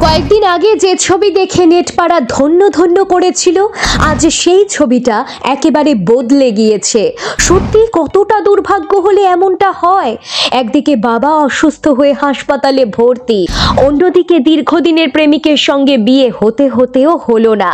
কয়েকদিন আগে যে ছবি দেখে নেটপাড়া ধন্য ধন্য করেছিল, আজ সেই ছবিটা একেবারে বদলে গিয়েছে। সত্যি কতটা দুর্ভাগ্য হলে এমনটা হয়। একদিকে বাবা অসুস্থ হয়ে হাসপাতালে ভর্তি, অন্যদিকে দীর্ঘদিনের প্রেমিকের সঙ্গে বিয়ে হতে হতেও হলো না।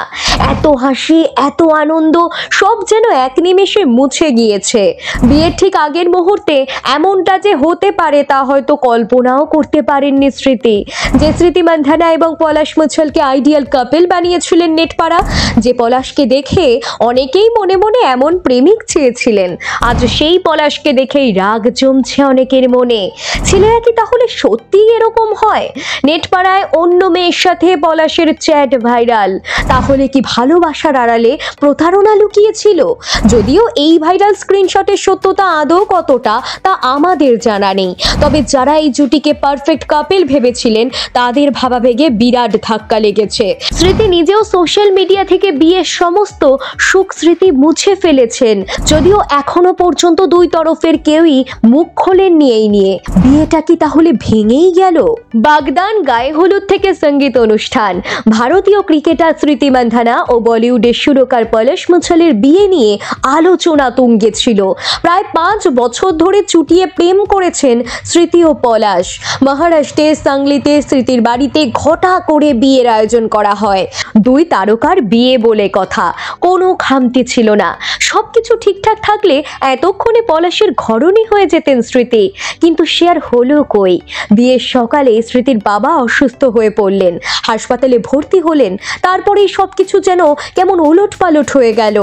এত হাসি, এত আনন্দ সব যেন এক নিমেষে মুছে গিয়েছে। বিয়ের ঠিক আগের মুহূর্তে এমনটা যে হতে পারে তা হয়তো কল্পনাও করতে পারেননি স্মৃতি। যে স্মৃতি মান্ধানা এবং পলাশ মুছলকে আইডিয়াল কাপল বানিয়েছিলেন নেটপাড়া, যে পলাশকে দেখে অনেকেই মনে মনে এমন প্রেমিক চেয়েছিলেন, আজ সেই পলাশকে দেখেই রাগ জমছে অনেকের মনে। ছেলেরা কি তাহলে সত্যিই এরকম হয়? নেটপাড়ায় অন্য মেয়ের সাথে পলাশের চ্যাট ভাইরাল, তাহলে কি ভালোবাসার আড়ালে প্রতারণা লুকিয়েছিল? যদিও এই ভাইরাল স্ক্রিনশটের সত্যতা আদৌ কতটা তা আমাদের জানা নেই, তবে যারা এই জুটিকে পারফেক্ট কাপল ভেবেছিলেন তাদের ভাবাবেগে বিরাট ধাক্কা লেগেছে। স্মৃতি নিজেও সোশ্যাল মিডিয়া থেকে বিয়ের সমস্ত সুখ স্মৃতি মুছে ফেলেছেন, যদিও এখনো পর্যন্ত দুই তরফের কেউই মুখ খোলেননি এই নিয়ে। বিয়েটা কি তাহলে ভেঙেই গেল? বাগদান গায়ে হলুদ থেকে সঙ্গীত অনুষ্ঠান, ভারতীয় ক্রিকেটার স্মৃতি মান্ধানা ও বলিউডের সুরকার পলাশ মুছলের বিয়ে নিয়ে আলোচনা তুঙ্গে ছিল। প্রায় 5 বছর ধরে চুটিয়ে প্রেম করেছেন স্মৃতি ও পলাশ। মহারাষ্ট্রের সাংলিতে স্মৃতির বাড়িতে ঘটা করে বিয়ের আয়োজন করা হয়। দুই তারকার বিয়ে বলে কথা, কোনো খামতি ছিল না। সবকিছু ঠিকঠাক থাকলে এতক্ষণে পলাশের ঘরণী হয়ে যেতেন স্মৃতি, কিন্তু সে আর হলো কই। বিয়ের সকালে স্মৃতির বাবা অসুস্থ হয়ে পড়লেন, হাসপাতালে ভর্তি হলেন। তারপরেই সবকিছু যেন কেমন ওলটপালট হয়ে গেল।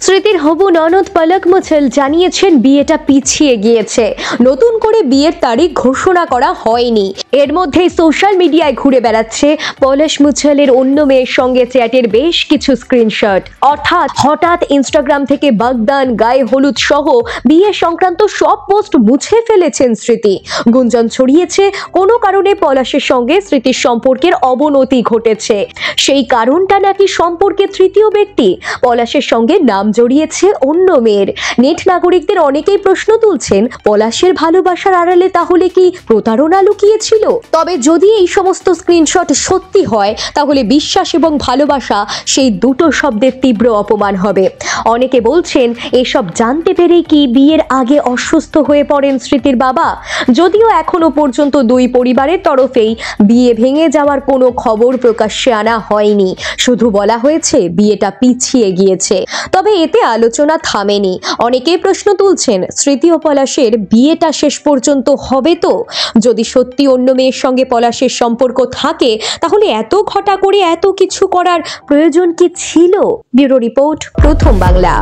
স্মৃতির হবু ননদ পলক মুছল জানিয়েছেন বিয়েটা পিছিয়ে গিয়েছে, নতুন করে বিয়ের তারিখ ঘোষণা করা হয়নি। এর মধ্যে সোশ্যাল মিডিয়ায় ঘুরে বেড়াচ্ছে পলাশ মুছলের অন্য মেয়ের সঙ্গে চ্যাটের বেশ কিছু স্ক্রিনশট। অর্থাৎ হঠাৎ ইনস্টাগ্রাম থেকে বাগদান গায়ে হলুদ সহ বিয়ে সংক্রান্ত সব পোস্ট মুছে ফেলেছেন স্মৃতি। গুঞ্জন ছড়িয়েছে কোনো কারণে পলাশের সঙ্গে স্মৃতির সম্পর্কের অবনতি ঘটেছে। সেই কারণটা নাকি সম্পর্কের তৃতীয় ব্যক্তি পলাশের সঙ্গে নাম জড়িয়েছে অন্য মেয়ের। নেট নাগরিকদের অনেকেই প্রশ্ন তুলছেন, পলাশের ভালোবাসার আড়ালে তাহলে কি প্রতারণা লুকিয়েছিল? তবে যদি এই সমস্ত স্ক্রিনশট সত্যি হয়, তাহলে বিশ্বাস এবং ভালোবাসা সেই দুটো শব্দের তীব্র অপমান হবে। অনেকে বলছেন এসব জানতে পেরেই কি বিয়ের আগে অসুস্থ হয়ে পড়েন স্মৃতির বাবা? যদিও এখনো পর্যন্ত দুই পরিবারের তরফেই বিয়ে ভেঙে যাওয়ার কোনো খবর প্রকাশ্যে আনা হয়নি, শুধু বলা হয়েছে বিয়েটা পিছিয়ে গিয়েছে। তবে এতে আলোচনা থামেনি। অনেকেই প্রশ্ন তুলছেন, স্মৃতি ও পলাশের বিয়েটা শেষ পর্যন্ত হবে তো? যদি সত্যি অন্য মেয়ের সঙ্গে পলাশের সম্পর্ক থাকে, তাহলে এত ঘটা করে এত কিছু করার প্রয়োজন কি ছিল? ব্যুরো রিপোর্ট, প্রথম বাংলা।